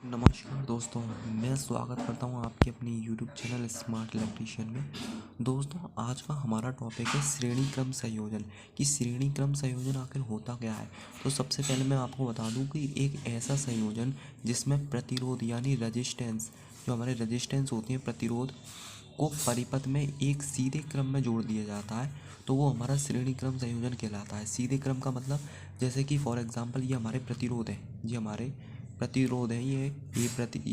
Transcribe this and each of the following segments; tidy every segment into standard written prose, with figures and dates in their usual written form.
नमस्कार दोस्तों, मैं स्वागत करता हूं आपके अपने YouTube चैनल स्मार्ट इलेक्ट्रीशियन में। दोस्तों, आज का हमारा टॉपिक है श्रेणी क्रम संयोजन। कि श्रेणी क्रम संयोजन आखिर होता क्या है। तो सबसे पहले मैं आपको बता दूं कि एक ऐसा संयोजन जिसमें प्रतिरोध यानी रेजिस्टेंस, जो हमारे रेजिस्टेंस होती हैं प्रतिरोध को परिपथ में एक सीधे क्रम में जोड़ दिया जाता है, तो वो हमारा श्रेणी क्रम संयोजन कहलाता है। सीधे क्रम का मतलब जैसे कि फॉर एग्जांपल ये हमारे प्रतिरोध हैं, ये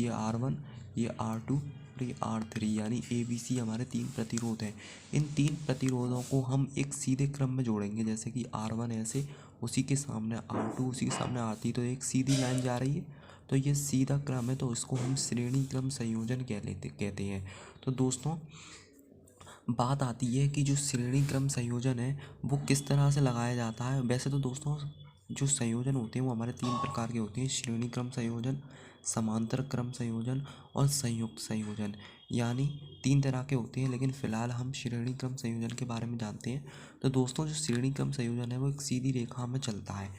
R1, ये R2 और ये R3 यानी ABC हमारे तीन प्रतिरोध हैं। इन तीन प्रतिरोधों को हम एक सीधे क्रम में जोड़ेंगे, जैसे कि R1 ऐसे, उसी के सामने R2, उसी के सामने R3, तो एक सीधी लाइन जा रही है, तो ये सीधा क्रम है, तो इसको हम श्रेणी क्रम संयोजन कहते हैं। तो दोस्तों, बात आती है कि जो श्रेणी क्रम संयोजन है वो किस तरह से लगाया जाता है। वैसे तो दोस्तों, जो संयोजन होते हैं वो हमारे तीन प्रकार के होते हैं: श्रेणी क्रम संयोजन, समांतर क्रम संयोजन और संयुक्त संयोजन। यानी तीन तरह के होते हैं, लेकिन फिलहाल हम श्रेणी क्रम संयोजन के बारे में जानते हैं। तो दोस्तों, जो श्रेणी क्रम संयोजन है वो एक सीधी रेखा में चलता है।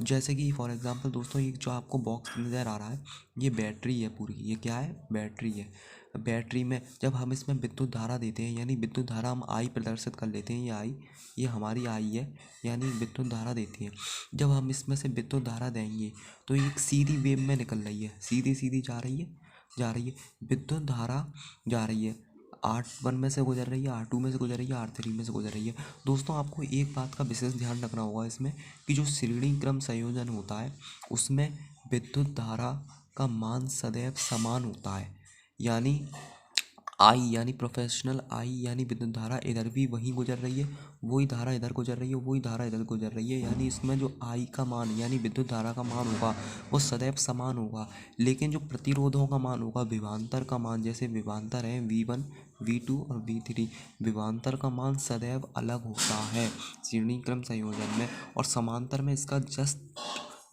जैसे कि फॉर एग्जांपल दोस्तों, ये जो आपको बॉक्स नज़र आ रहा है, ये बैटरी है पूरी। ये क्या है? बैटरी है। बैटरी में जब हम इसमें विद्युत धारा देते हैं, यानी विद्युत धारा हम आई प्रदर्शित कर लेते हैं, ये आई, ये हमारी आई है, यानी विद्युत धारा देती है। जब हम इसमें से विद्युत धारा देंगे तो ये एक सीधी वेव में निकल रही है, सीधी सीधी जा रही है विद्युत धारा, जा रही है R1 में से गुजर रही है, R2 में से गुजर रही है, R3 में से गुजर रही है। दोस्तों, आपको एक बात का विशेष ध्यान रखना होगा इसमें, कि जो श्रेणी क्रम संयोजन होता है उसमें विद्युत धारा का मान सदैव समान होता है। यानी आई, यानी प्रोफेशनल आई, यानी विद्युत धारा इधर भी वहीं गुजर रही है, वही धारा इधर गुजर रही है, वही धारा इधर गुजर रही है। यानी इसमें जो आई का मान यानी विद्युत धारा का मान होगा वो सदैव समान होगा। लेकिन जो प्रतिरोधों का मान होगा, विभवांतर का मान, जैसे विभवांतर है V1, V2 और V3, विभवांतर का मान सदैव अलग होता है श्रेणी क्रम संयोजन में, और समांतर में इसका जस्ट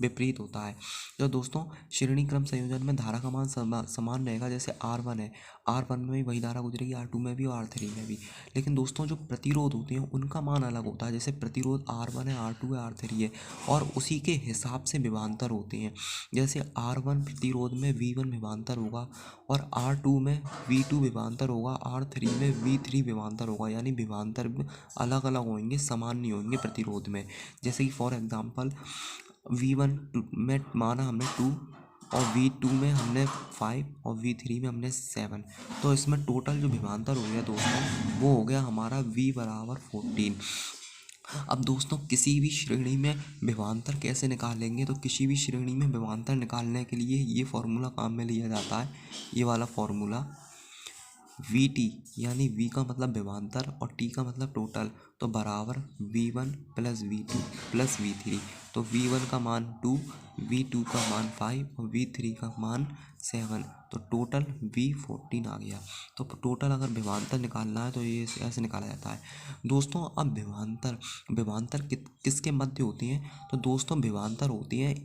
विपरीत होता है। तो दोस्तों, श्रेणी क्रम संयोजन में धारा का मान समान रहेगा। जैसे R1 है, R1 में भी वही धारा गुजरेगी, R2 में भी और R3 में भी। लेकिन दोस्तों, जो प्रतिरोध होते हैं उनका मान अलग होता है। जैसे प्रतिरोध R1 है, R2 है, R3 है, और उसी के हिसाब से विभवांतर होते हैं। जैसे R1 प्रतिरोध में V1 विभवांतर होगा, और R2 में V2 विभवांतर होगा, R3 में V3 विभवांतर होगा। यानी विभवांतर अलग अलग होंगे, समान नहीं होंगे प्रतिरोध में। जैसे कि फॉर एग्जांपल V1 में माना हमने 2, और V2 में हमने 5, और V3 में हमने 7। तो इसमें टोटल जो विभवांतर हो गया दोस्तों, वो हो गया हमारा V बराबर 14। अब दोस्तों, किसी भी श्रेणी में विभवांतर कैसे निकालेंगे, तो किसी भी श्रेणी में विभवांतर निकालने के लिए ये फॉर्मूला काम में लिया जाता है, ये वाला फॉर्मूला। VT यानी V का मतलब विभवांतर और T का मतलब टोटल, तो बराबर V1 plus V2 plus V3। तो V1 का मान 2, V2 का मान 5 और V3 का मान 7, तो टोटल V14 आ गया। तो टोटल अगर विभवांतर निकालना है तो ये ऐसे निकाला जाता है। दोस्तों, अब विभवांतर किसके मध्य होती हैं, तो दोस्तों विभवांतर होती हैं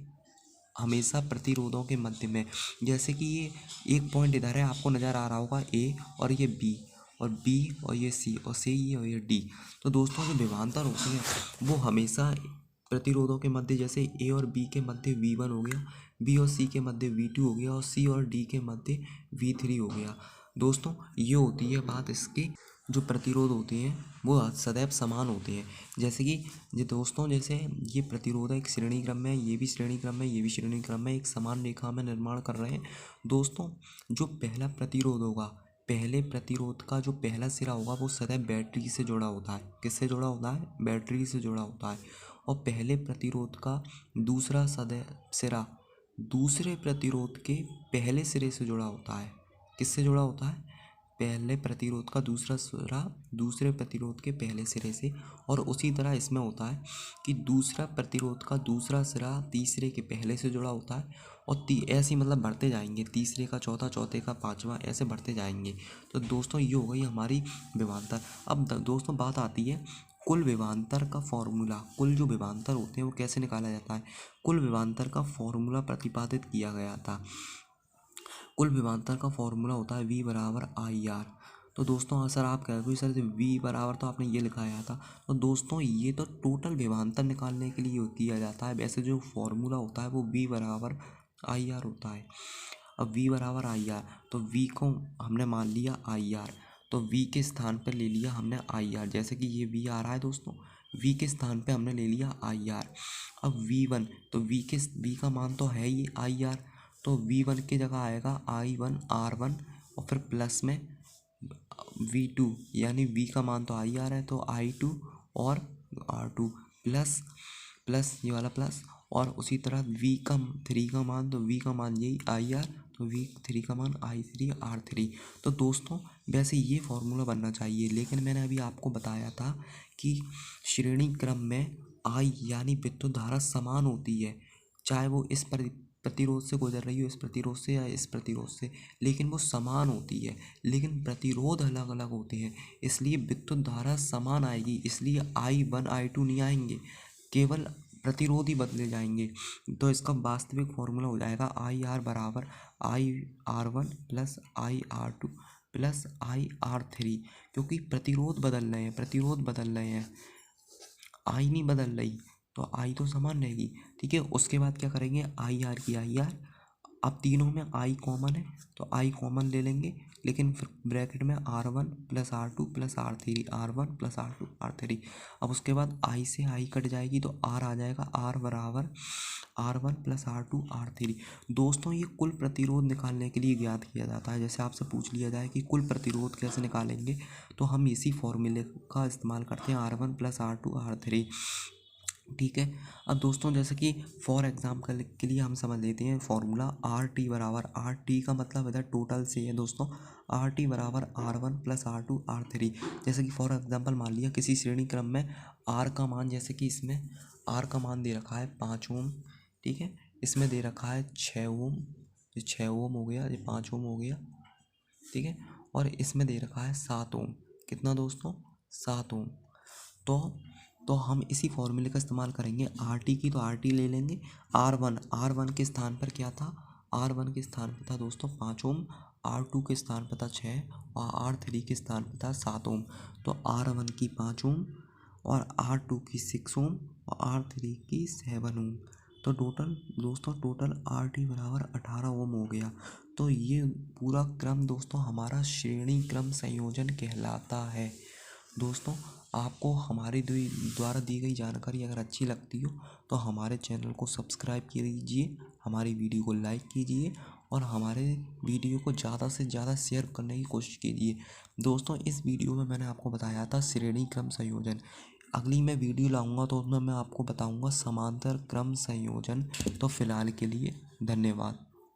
हमेशा प्रतिरोधों के मध्य में। जैसे कि ये एक पॉइंट इधर है, आपको नज़र आ रहा होगा A, और ये B, और B और ये C, और C और ये D। तो दोस्तों, जो विभवांतर होते हैं वो हमेशा प्रतिरोधों के मध्य, जैसे A और B के मध्य V1 हो गया, B और C के मध्य V2 हो गया, और C और D के मध्य V3 हो गया। दोस्तों, ये होती है बात इसकी, जो प्रतिरोध होते हैं वो सदैव समान होते हैं। जैसे कि ये दोस्तों, जैसे ये प्रतिरोध एक श्रेणी क्रम में, ये भी श्रेणी क्रम में, ये भी श्रेणी क्रम में, एक समान रेखा में निर्माण कर रहे हैं। दोस्तों, जो पहला प्रतिरोध होगा, पहले प्रतिरोध का जो पहला सिरा होगा वो सदैव बैटरी से जुड़ा होता है। किससे जुड़ा होता है? बैटरी से जुड़ा होता है। और पहले प्रतिरोध का दूसरा सदैव सिरा दूसरे प्रतिरोध के पहले सिरे से जुड़ा होता है। किससे जुड़ा होता है? पहले प्रतिरोध का दूसरा सिरा दूसरे प्रतिरोध के पहले सिरे से। और उसी तरह इसमें होता है कि दूसरा प्रतिरोध का दूसरा सिरा तीसरे के पहले से जुड़ा होता है, और ऐसे ही मतलब बढ़ते जाएंगे, तीसरे का चौथा, चौथे का पांचवा, ऐसे बढ़ते जाएंगे। तो दोस्तों, ये हो गई हमारी विभवांतर। अब दोस्तों, बात आती है कुल विभवांतर का फॉर्मूला। कुल जो विभवांतर होते हैं वो कैसे निकाला जाता है? कुल विभवांतर का फॉर्मूला प्रतिपादित किया गया था। कुल विभवांतर का फॉर्मूला होता है V बराबर IR। तो दोस्तों, सर आप कह रहे हो सर V बराबर तो आपने ये लिखाया था, तो दोस्तों ये तो टोटल विभवांतर निकालने के लिए किया जाता है। वैसे जो फॉर्मूला होता है वो V बराबर IR होता है। अब V बराबर आई आर, तो V को हमने मान लिया आई आर, तो V के स्थान पर ले लिया हमने आई आर। जैसे कि ये V आ रहा है दोस्तों, V के स्थान पे हमने ले लिया आई आर। अब V1, तो V का मान तो है ही आई आर, तो V1 की जगह आएगा I1 R1 और फिर प्लस में V2, यानी V का मान तो आई आर है तो I2 और R2 प्लस प्लस ये वाला प्लस, और उसी तरह V3 का मान, तो V का मान यही आई आर, तो V3 का मान I3 R3। तो दोस्तों वैसे ये फॉर्मूला बनना चाहिए, लेकिन मैंने अभी आपको बताया था कि श्रेणी क्रम में आई यानी विद्युत धारा समान होती है, चाहे वो इस प्रतिरोध से गुजर रही हो, इस प्रतिरोध से या इस प्रतिरोध से, लेकिन वो समान होती है। लेकिन प्रतिरोध अलग अलग होते हैं, इसलिए विद्युत धारा समान आएगी, इसलिए I1 I2 नहीं आएंगे, केवल प्रतिरोध ही बदले जाएंगे। तो इसका वास्तविक फॉर्मूला हो जाएगा आई आर बराबर IR1 plus IR2 plus IR3, क्योंकि प्रतिरोध बदल रहे हैं, आई नहीं बदल रही, तो आई तो समान रहेगी। ठीक है, उसके बाद क्या करेंगे, आई आर की आई आर, अब तीनों में आई कॉमन है तो आई कॉमन ले लेंगे, लेकिन फिर ब्रैकेट में R1 plus R2 plus R3, R1 plus R2 R3। अब उसके बाद आई से आई कट जाएगी तो R आ जाएगा, R बराबर R1 प्लस R2 R3। दोस्तों ये कुल प्रतिरोध निकालने के लिए ज्ञात किया जाता है। जैसे आपसे पूछ लिया जाए कि कुल प्रतिरोध कैसे निकालेंगे, तो हम इसी फॉर्मूले का इस्तेमाल करते हैं, R1 प्लस R2 R3। ठीक है, अब दोस्तों जैसे कि फॉर एग्जाम्पल के लिए हम समझ लेते हैं फॉर्मूला आर टी बराबर, आर टी का मतलब इधर टोटल से है दोस्तों, आर टी बराबर R1 प्लस R2 R3। जैसे कि फॉर एग्जाम्पल मान लिया किसी श्रेणी क्रम में आर का मान, जैसे कि इसमें आर का मान दे रखा है 5 ओम, ठीक है, इसमें दे रखा है 6 ओम, ये 6 ओम हो गया, ये 5 ओम हो गया, ठीक है, और इसमें दे रखा है 7 ओम। कितना दोस्तों, 7 ओम। तो हम इसी फॉर्मूले का इस्तेमाल करेंगे, आर टी की तो आर टी ले लेंगे, R1 के स्थान पर क्या था, R1 के स्थान पर था दोस्तों 5 ओम, R2 के स्थान पर था 6 और R3 के स्थान पर था 7 ओम। तो R1 की 5 ओम और R2 की 6 ओम और R3 की 7 ओम। तो टोटल आर टी बराबर 18 ओम हो गया। तो ये पूरा क्रम दोस्तों हमारा श्रेणी क्रम संयोजन कहलाता है। दोस्तों आपको हमारे द्वारा दी गई जानकारी अगर अच्छी लगती हो तो हमारे चैनल को सब्सक्राइब कीजिए, हमारी वीडियो को लाइक कीजिए और हमारे वीडियो को ज़्यादा से ज़्यादा शेयर करने की कोशिश कीजिए। दोस्तों इस वीडियो में मैंने आपको बताया था श्रेणी क्रम संयोजन, अगली मैं वीडियो लाऊंगा तो उसमें मैं आपको बताऊंगा समांतर क्रम संयोजन। तो फिलहाल के लिए धन्यवाद।